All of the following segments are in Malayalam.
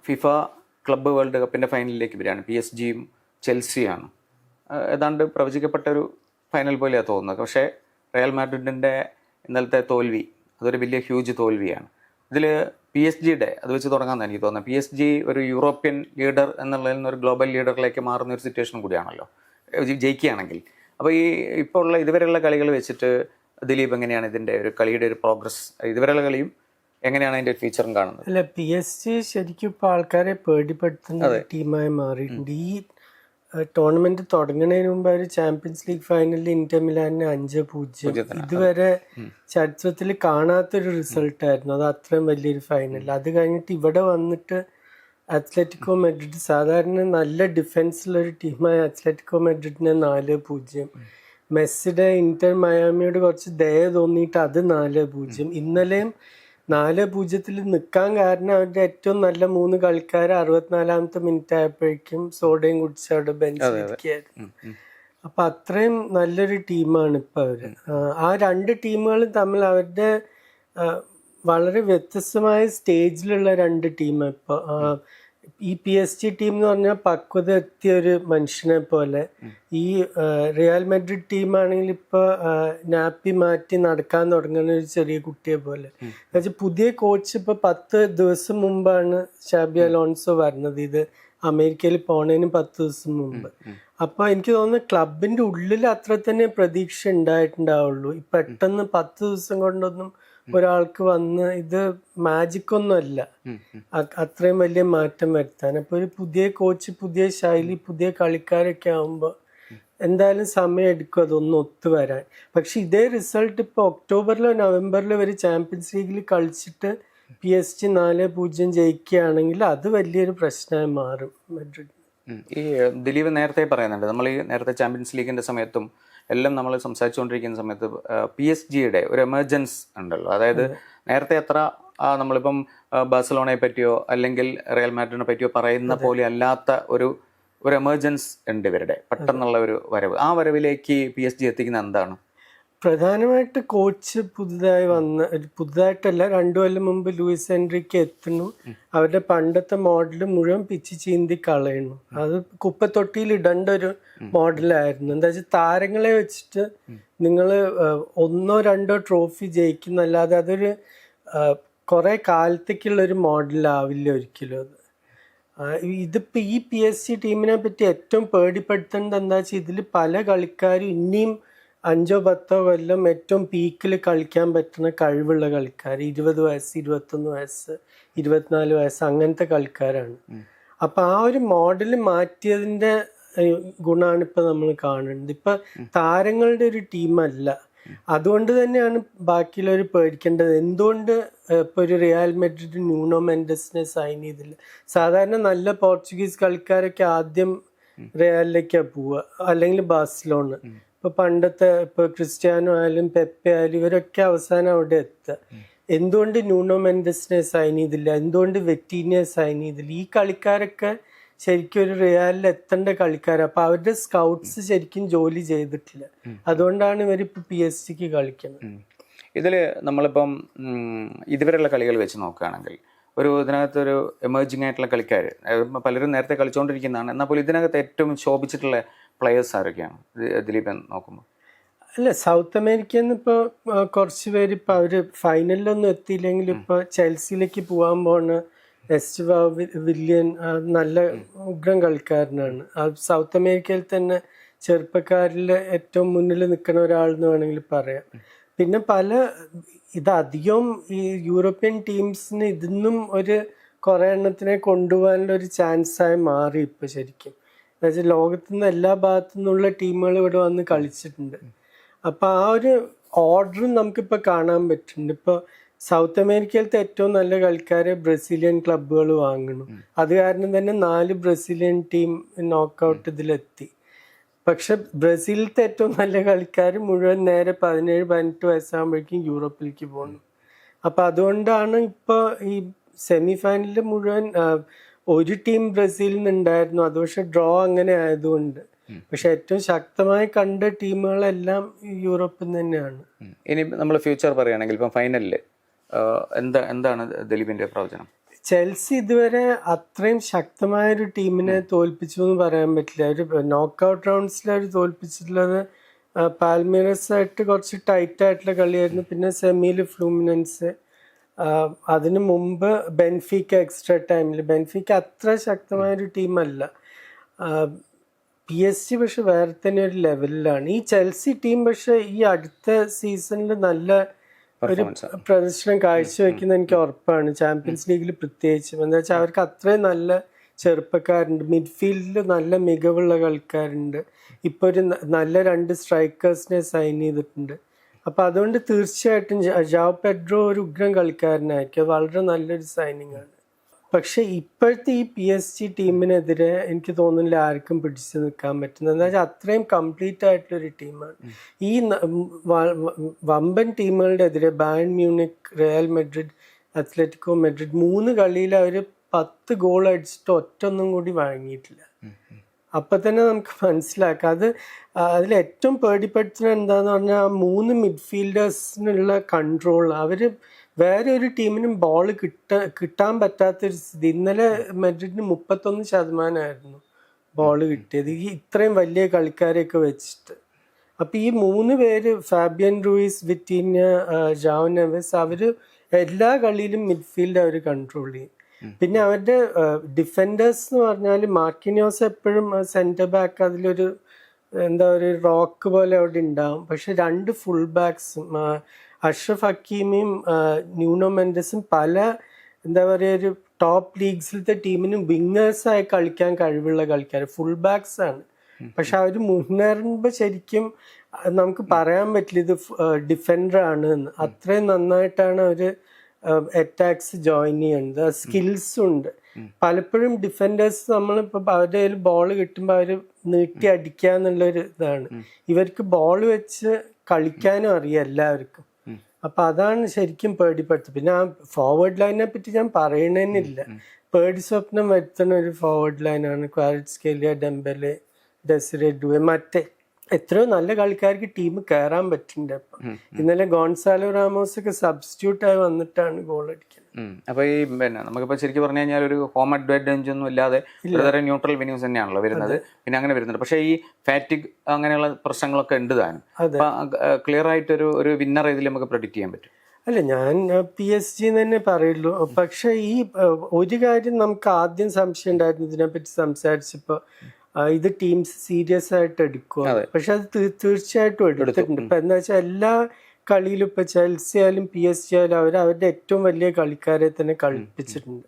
ഫിഫ ക്ലബ്ബ് വേൾഡ് കപ്പിൻ്റെ ഫൈനലിലേക്ക് വരികയാണ്. PSG-യും ചെൽസിയാണ്. ഏതാണ്ട് പ്രവചിക്കപ്പെട്ട ഒരു ഫൈനൽ പോലെയാണ് തോന്നുന്നത്. പക്ഷേ റയൽ മാഡ്രിഡിൻ്റെ ഇന്നലത്തെ തോൽവി അതൊരു വലിയ ഹ്യൂജ് തോൽവിയാണ്. ഇതിൽ PSG-യുടെ അത് വെച്ച് തുടങ്ങാമെന്ന് എനിക്ക് തോന്നുന്നത്. PSG ഒരു യൂറോപ്യൻ ലീഡർ എന്നുള്ളതിൽ നിന്ന് ഒരു ഗ്ലോബൽ ലീഡറിലേക്ക് മാറുന്ന ഒരു സിറ്റുവേഷൻ കൂടിയാണല്ലോ ജയിക്കുകയാണെങ്കിൽ. അപ്പോൾ ഈ ഇപ്പോൾ ഉള്ള ഇതുവരെയുള്ള കളികൾ വെച്ചിട്ട് ദിലീപ് എങ്ങനെയാണ് ഇതിൻ്റെ ഒരു കളിയുടെ ഒരു പ്രോഗ്രസ്, ഇതുവരെയുള്ള കളിയും എങ്ങനെയാണ് അതിൻ്റെ ഒരു ഫീച്ചറും കാണുന്നത്? അല്ല, PSG ശരിക്കും ഇപ്പോൾ ആൾക്കാരെ പേടിപ്പെടുത്തുന്ന ടീമായി മാറിയിട്ടുണ്ട്. ഈ ടൂർണമെന്റ് തുടങ്ങുന്നതിന് മുമ്പ് അവർ ചാമ്പ്യൻസ് ലീഗ് ഫൈനലിൽ ഇന്റർ മിലാനിന് 5-0 ഇതുവരെ ചരിത്രത്തിൽ കാണാത്തൊരു റിസൾട്ടായിരുന്നു. അത് അത്രയും വലിയൊരു ഫൈനൽ. അത് കഴിഞ്ഞിട്ട് ഇവിടെ വന്നിട്ട് അത്ലറ്റിക്കോ മെഡ്രിഡ്, സാധാരണ നല്ല ഡിഫൻസിലൊരു ടീമായ അത്ലറ്റിക്കോ മെഡ്രിഡിനെ 4-0, മെസ്സിയുടെ ഇന്റർ മയാമിയോട് കുറച്ച് ദയ തോന്നിയിട്ട് അത് 4-0. ഇന്നലെയും 4-0 നിൽക്കാൻ കാരണം അവരുടെ ഏറ്റവും നല്ല 3 കളിക്കാർ 64-ാമത്തെ മിനിറ്റ് ആയപ്പോഴേക്കും സോഡയും കുടിച്ച് അവിടെ ബെഞ്ചിലിരിക്കുകയായിരുന്നു. അപ്പൊ അത്രയും നല്ലൊരു ടീമാണ് ഇപ്പൊ അവര്. ആ 2 ടീമുകളും തമ്മിൽ അവരുടെ വളരെ വ്യത്യസ്തമായ സ്റ്റേജിലുള്ള 2 ടീം. ഇപ്പൊ ഈ PSG ടീം എന്ന് പറഞ്ഞാൽ പക്വത എത്തിയ ഒരു മനുഷ്യനെ പോലെ, ഈ റിയൽ മാഡ്രിഡ് ടീമാണെങ്കിൽ ഇപ്പൊ നാപ്പി മാറ്റി നടക്കാൻ തുടങ്ങുന്ന ഒരു ചെറിയ കുട്ടിയെ പോലെ. എന്നുവെച്ചാൽ പുതിയ കോച്ച് ഇപ്പൊ 10 ദിവസം മുമ്പാണ് ഷാബി അലോൺസോ വരുന്നത്, ഇത് അമേരിക്കയിൽ പോണതിന് 10 ദിവസം മുമ്പ്. അപ്പൊ എനിക്ക് തോന്നുന്നു ക്ലബിന്റെ ഉള്ളിൽ അത്ര തന്നെ പ്രതീക്ഷ ഉണ്ടായിട്ടുണ്ടാവുള്ളൂ. പെട്ടെന്ന് 10 ദിവസം കൊണ്ടൊന്നും ഒരാൾക്ക് വന്ന് ഇത് മാജിക് ഒന്നും അല്ല അത്രയും വലിയ മാറ്റം വരുത്താൻ. അപ്പൊ ഒരു പുതിയ കോച്ച്, പുതിയ ശൈലി, പുതിയ കളിക്കാരൊക്കെ ആവുമ്പോ എന്തായാലും സമയം എടുക്കും അതൊന്നും ഒത്തുവരാൻ. പക്ഷെ ഇതേ റിസൾട്ട് ഇപ്പൊ ഒക്ടോബറിലോ നവംബറിലോ വരെ ചാമ്പ്യൻസ് ലീഗിൽ കളിച്ചിട്ട് PSG 4-0 ജയിക്കുകയാണെങ്കിൽ അത് വലിയൊരു പ്രശ്നമായി മാറും മഡ്രിഡ്. ഈ ദിലീപ് നേരത്തെ പറയുന്നുണ്ട്, നമ്മൾ ഈ നേരത്തെ ചാമ്പ്യൻസ് ലീഗിന്റെ സമയത്തും എല്ലാം നമ്മൾ സംസാരിച്ചുകൊണ്ടിരിക്കുന്ന സമയത്ത് PSG-യുടെ ഒരു എമർജൻസ് ഉണ്ടല്ലോ. അതായത് നേരത്തെ എത്ര നമ്മളിപ്പം ബാഴ്സലോണയെ പറ്റിയോ അല്ലെങ്കിൽ റയൽ മാഡ്രിഡിനെ പറ്റിയോ പറയുന്ന പോലെ അല്ലാത്ത ഒരു എമർജൻസ് ഉണ്ട് ഇവരുടെ, പെട്ടെന്നുള്ള ഒരു വരവ്. ആ വരവിലേക്ക് PSG എത്തിക്കുന്ന എന്താണ്? പ്രധാനമായിട്ട് കോച്ച് പുതുതായിട്ടല്ല, 2 കൊല്ലം മുമ്പ് ലൂയിസ് എൻറിക്ക് എത്തുന്നു. അവരുടെ പണ്ടത്തെ മോഡൽ മുഴുവൻ പിച്ച് ചീന്തി കളയുന്നു. അത് കുപ്പത്തൊട്ടിയിൽ ഇടേണ്ട ഒരു മോഡലായിരുന്നു. എന്താ വെച്ചാൽ താരങ്ങളെ വെച്ചിട്ട് നിങ്ങൾ 1-2 ട്രോഫി ജയിക്കുന്നല്ലാതെ അതൊരു കുറെ കാലത്തേക്കുള്ള ഒരു മോഡലാവില്ല ഒരിക്കലും. അത് ഇതിപ്പോ ഈ PSG ടീമിനെ പറ്റി ഏറ്റവും പേടിപ്പെടുത്തേണ്ടത് എന്താ വെച്ചാൽ ഇതിൽ പല കളിക്കാരും ഇനിയും 5-10 കൊല്ലം ഏറ്റവും പീക്കിൽ കളിക്കാൻ പറ്റുന്ന കഴിവുള്ള കളിക്കാർ, 20 വയസ്സ്, 21 വയസ്സ്, 24 വയസ്സ്, അങ്ങനത്തെ കളിക്കാരാണ്. അപ്പൊ ആ ഒരു മോഡൽ മാറ്റിയതിന്റെ ഗുണമാണ് ഇപ്പൊ നമ്മൾ കാണുന്നത്. ഇപ്പൊ താരങ്ങളുടെ ഒരു ടീമല്ല. അതുകൊണ്ട് തന്നെയാണ് ബാക്കിയുള്ളവർ പേടിക്കേണ്ടത്. എന്തുകൊണ്ട് ഇപ്പൊ ഒരു റിയൽ മാഡ്രിഡ് ന്യൂനോ മെൻഡസിനെ സൈൻ ചെയ്തില്ല? സാധാരണ നല്ല പോർച്ചുഗീസ് കളിക്കാരൊക്കെ ആദ്യം റിയലിലേക്കാണ് പോവുക, അല്ലെങ്കിൽ ബാഴ്സലോണ. ഇപ്പൊ പണ്ടത്തെ ഇപ്പൊ ക്രിസ്ത്യാനോ ആയാലും പെപ്പെ ആയാലും ഇവരൊക്കെ അവസാനം അവിടെ എത്തുക. എന്തുകൊണ്ട് ന്യൂനോ മെൻഡസിനെ സൈൻ ചെയ്തില്ല? എന്തുകൊണ്ട് വെറ്റീനിയെ സൈൻ ചെയ്തില്ല? ഈ കളിക്കാരൊക്കെ ശരിക്കും ഒരു റിയാലിൽ എത്തേണ്ട കളിക്കാർ. അപ്പൊ അവരുടെ സ്കൗട്ട്സ് ശരിക്കും ജോലി ചെയ്തിട്ടില്ല. അതുകൊണ്ടാണ് ഇവരിപ്പോ PSG കളിക്കുന്നത്. ഇതില് നമ്മളിപ്പം ഇതുവരെയുള്ള കളികൾ വെച്ച് നോക്കുകയാണെങ്കിൽ ഇതിനകത്തൊരു എമർജിങ് ആയിട്ടുള്ള കളിക്കാർ പലരും നേരത്തെ കളിച്ചുകൊണ്ടിരിക്കുന്നതാണ്. എന്നാൽ പോലും ഇതിനകത്ത് ഏറ്റവും ശോഭിച്ചിട്ടുള്ള പ്ലെയേഴ്സ് ആരൊക്കെയാണ് ദിലീപൻ നോക്കുമ്പോൾ? അല്ല, സൗത്ത് അമേരിക്കയിൽ നിന്ന് ഇപ്പോൾ കുറച്ച് പേര് ഇപ്പം അവർ ഫൈനലിലൊന്നും എത്തിയില്ലെങ്കിൽ ഇപ്പോൾ ചെൽസിയിലേക്ക് പോകാൻ പോകുന്ന എസ്റ്റ്വാ വില്യൻ നല്ല ഉഗ്രം കളിക്കാരനാണ്. സൗത്ത് അമേരിക്കയിൽ തന്നെ ചെറുപ്പക്കാരിൽ ഏറ്റവും മുന്നിൽ നിൽക്കുന്ന ഒരാളെന്ന് വേണമെങ്കിൽ പറയാം. പിന്നെ ഇതധികം ഈ യൂറോപ്യൻ ടീംസിന് ഇതിന്നും കുറേ എണ്ണത്തിനെ കൊണ്ടുപോകാനുള്ള ഒരു ചാൻസായി മാറി ഇപ്പോൾ ശരിക്കും. എന്നുവെച്ചാൽ ലോകത്തു നിന്ന് എല്ലാ ഭാഗത്തു നിന്നുള്ള ടീമുകൾ ഇവിടെ വന്ന് കളിച്ചിട്ടുണ്ട്. അപ്പം ആ ഒരു ഓർഡറും നമുക്കിപ്പോൾ കാണാൻ പറ്റുന്നുണ്ട്. ഇപ്പോൾ സൗത്ത് അമേരിക്കയിലത്തെ ഏറ്റവും നല്ല കളിക്കാരെ ബ്രസീലിയൻ ക്ലബ്ബുകൾ വാങ്ങുന്നു. അത് കാരണം തന്നെ 4 ബ്രസീലിയൻ ടീം നോക്കൗട്ട് ഇതിലെത്തി. പക്ഷെ ബ്രസീലിലത്തെ ഏറ്റവും നല്ല കളിക്കാർ മുഴുവൻ നേരെ 17-18 വയസ്സാകുമ്പോഴേക്കും യൂറോപ്പിലേക്ക് പോകുന്നു. അപ്പം അതുകൊണ്ടാണ് ഇപ്പോൾ ഈ സെമി ഫൈനലിൽ മുഴുവൻ ഒരു ടീം ബ്രസീലിൽ നിന്നുണ്ടായിരുന്നു. അത് പക്ഷെ ഡ്രോ അങ്ങനെ ആയതുകൊണ്ട്. പക്ഷെ ഏറ്റവും ശക്തമായി കണ്ട ടീമുകളെല്ലാം യൂറോപ്പിൽ തന്നെയാണ്. ഇനി നമ്മൾ ഫ്യൂച്ചർ പറയുകയാണെങ്കിൽ ഇപ്പം ഫൈനലിൽ എന്താണ് ദിലീപിന്റെ പ്രവചനം? ചെൽസി ഇതുവരെ അത്രയും ശക്തമായ ഒരു ടീമിനെ തോൽപ്പിച്ചു എന്ന് പറയാൻ പറ്റില്ല. ഒരു നോക്കൗട്ട് റൗണ്ട്സിൽ അവർ തോൽപ്പിച്ചിട്ടുള്ളത് പാൽമീറസ് ആയിട്ട് കുറച്ച് ടൈറ്റ് ആയിട്ടുള്ള കളിയായിരുന്നു. പിന്നെ സെമിയിൽ ഫ്ലൂമിനൻസ്, അതിനു മുമ്പ് ബെൻഫീക്ക എക്സ്ട്രാ ടൈമിൽ. ബെൻഫീക്ക അത്ര ശക്തമായ ഒരു ടീമല്ല. PSG പക്ഷെ വേറെ തന്നെ ഒരു ലെവലിലാണ്. ഈ ചെൽസി ടീം പക്ഷെ ഈ അടുത്ത സീസണിൽ നല്ല ഒരു പ്രദർശനം കാഴ്ചവെക്കുന്ന എനിക്ക് ഉറപ്പാണ്, ചാമ്പ്യൻസ് ലീഗിൽ പ്രത്യേകിച്ചും. എന്താ വെച്ചാൽ അവർക്ക് അത്രയും നല്ല ചെറുപ്പക്കാരുണ്ട്, മിഡ്ഫീൽഡിൽ നല്ല മികവുള്ള കളിക്കാരുണ്ട്. ഇപ്പോൾ ഒരു നല്ല 2 സ്ട്രൈക്കേഴ്സിനെ സൈൻ ചെയ്തിട്ടുണ്ട്. അപ്പം അതുകൊണ്ട് തീർച്ചയായിട്ടും ജാവോ പെഡ്രോ ഒരു ഉഗ്രം കളിക്കാരനായിരിക്കും. അത് വളരെ നല്ലൊരു സൈനിങ് ആണ്. പക്ഷെ ഇപ്പോഴത്തെ ഈ PSG ടീമിനെതിരെ എനിക്ക് തോന്നുന്നില്ല ആർക്കും പിടിച്ചു നിൽക്കാൻ പറ്റുന്നത്. എന്താ വെച്ചാൽ അത്രയും കംപ്ലീറ്റ് ആയിട്ടുള്ളൊരു ടീമാണ്. ഈ വമ്പൻ ടീമുകളുടെ എതിരെ Bayern Munich, Real Madrid, Atletico Madrid 3 കളിയിൽ അവർ 10 ഗോൾ അടിച്ചിട്ട് ഒറ്റൊന്നും കൂടി വഴങ്ങിയിട്ടില്ല. അപ്പൊ തന്നെ നമുക്ക് മനസ്സിലാക്കാം. അതിൽ ഏറ്റവും പേടിപ്പെടുത്തുന്നത് എന്താന്ന് പറഞ്ഞാൽ ആ 3 മിഡ്ഫീൽഡേഴ്സിനുള്ള കൺട്രോൾ. അവര് വേറെ ഒരു ടീമിനും ബോൾ കിട്ടാൻ പറ്റാത്തൊരു സ്ഥിതി. ഇന്നലെ മെഡ്രിഡിന് 31% ബോൾ കിട്ടിയത്, ഈ ഇത്രയും വലിയ കളിക്കാരെയൊക്കെ വെച്ചിട്ട്. അപ്പൊ ഈ 3 പേര്, ഫാബിയൻ റൂയിസ്, വിറ്റീന്യ, ജാവോ നെവസ്, അവര് എല്ലാ കളിയിലും മിഡ്ഫീൽഡ് അവർ കൺട്രോൾ ചെയ്യും. പിന്നെ അവരുടെ ഡിഫൻഡേഴ്സ് എന്ന് പറഞ്ഞാൽ മാർക്കിനിയോസ് എപ്പോഴും സെന്റർ ബാക്ക്, അതിലൊരു എന്താ ഒരു റോക്ക് പോലെ അവിടെ ഉണ്ടാവും. പക്ഷെ 2 ഫുൾ ബാക്സും, അഷ്റഫ് ഹക്കീമിയും ന്യൂനോ മെൻഡസും പല എന്താ പറയുക ഒരു ടോപ്പ് ലീഗ്സിലത്തെ ടീമിനും വിങ്ങേഴ്സായി കളിക്കാൻ കഴിവുള്ള കളിക്കാർ, ഫുൾ ബാക്സ് ആണ്. പക്ഷെ അവർ മുന്നേറുമ്പോൾ ശരിക്കും നമുക്ക് പറയാൻ പറ്റില്ല ഇത് ഡിഫൻഡർ ആണ് എന്ന്. അത്രയും നന്നായിട്ടാണ് അവർ അറ്റാക്സ് ജോയിൻ ചെയ്യുന്നത്. സ്കിൽസും ഉണ്ട്. പലപ്പോഴും ഡിഫൻഡേഴ്സ് നമ്മളിപ്പോൾ അവരുടെ കയ്യിൽ ബോൾ കിട്ടുമ്പോൾ അവർ നീട്ടി അടിക്കുക എന്നുള്ളൊരു ഇതാണ്. ഇവർക്ക് ബോൾ വെച്ച് കളിക്കാനും അറിയാം എല്ലാവർക്കും. അപ്പൊ അതാണ് ശരിക്കും പേടിപ്പെടുത്തുന്നത്. പിന്നെ ആ ഫോർവേഡ് ലൈനെ പറ്റി ഞാൻ പറയണേന്നില്ല. പേടി സ്വപ്നം വരുത്തുന്ന ഒരു ഫോർവേഡ് ലൈനാണ്. ക്വാററ്റ്സ്കേലിയ, ഡെംബെലെ, ഡെസിറെ ഡുവെ, മറ്റേ എത്രയോ നല്ല കളിക്കാർക്ക് ടീം കയറാൻ പറ്റുന്നുണ്ട്. അപ്പം ഇന്നലെ ഗോൺസാലോ റാമോസ് ഒക്കെ സബ്സ്റ്റിറ്റ്യൂട്ട് ആയി വന്നിട്ടാണ് ഗോൾ അടിക്കുന്നത്. അപ്പൊ ഈ പിന്നെ നമുക്കിപ്പോ ശരിക്കും പറഞ്ഞു കഴിഞ്ഞാൽ ഒരു ഹോം അഡ്വാൻറ്റേജ് ഒന്നും ഇല്ലാതെ ഒരുതരം ന്യൂട്രൽ വെന്യൂസ് തന്നെയാണല്ലോ വരുന്നത്. പിന്നെ അങ്ങനെ വരുന്നുണ്ട്. പക്ഷേ ഈ ഫാറ്റിക് അങ്ങനെയുള്ള പ്രശ്നങ്ങളൊക്കെ ഉണ്ട് താനും. ക്ലിയർ ആയിട്ടൊരു വിന്നർ ഇതിൽ നമുക്ക് പ്രെഡിക്റ്റ് ചെയ്യാൻ പറ്റും. അല്ല, ഞാൻ PSG തന്നെ പറയുള്ളൂ. പക്ഷെ ഈ ഒരു കാര്യം നമുക്ക് ആദ്യം സംശയം ഉണ്ടായിരുന്നു ഇതിനെപ്പറ്റി സംസാരിച്ചപ്പോൾ, ഇത് ടീംസ് സീരിയസ് ആയിട്ട് എടുക്കുക. പക്ഷെ അത് തീർച്ചയായിട്ടും എടുത്തിട്ടുണ്ട്. ഇപ്പൊ എന്താ വെച്ചാൽ എല്ലാ കളിയിലും ഇപ്പൊ ചെൽസി ആയാലും PSG ആയാലും അവരുടെ ഏറ്റവും വലിയ കളിക്കാരെ തന്നെ കളിപ്പിച്ചിട്ടുണ്ട്.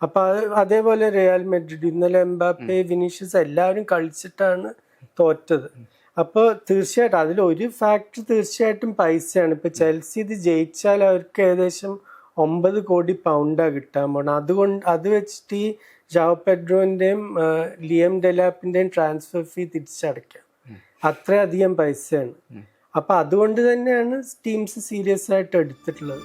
അപ്പൊ അതേപോലെ റിയൽ മെഡ്രിഡ് ഇന്നലെ എംബാപ്പെ, വിനീഷ്യസ് എല്ലാവരും കളിച്ചിട്ടാണ് തോറ്റത്. അപ്പോൾ തീർച്ചയായിട്ടും അതിലൊരു ഫാക്ടർ തീർച്ചയായിട്ടും പൈസയാണ്. ഇപ്പൊ ചെൽസി ഇത് ജയിച്ചാൽ അവർക്ക് ഏകദേശം 9 കോടി പൗണ്ടാണ് കിട്ടാൻ പോണം. അത് വെച്ചിട്ട് ഈ ജാവോ പെഡ്രോന്റെയും ലിയം ഡെലാപ്പിന്റെയും ട്രാൻസ്ഫർ ഫീ തിരിച്ചടയ്ക്കാം. അത്രയധികം പൈസയാണ്. അപ്പൊ അതുകൊണ്ട് തന്നെയാണ് ടീംസ് സീരിയസ് ആയിട്ട് എടുത്തിട്ടുള്ളത്.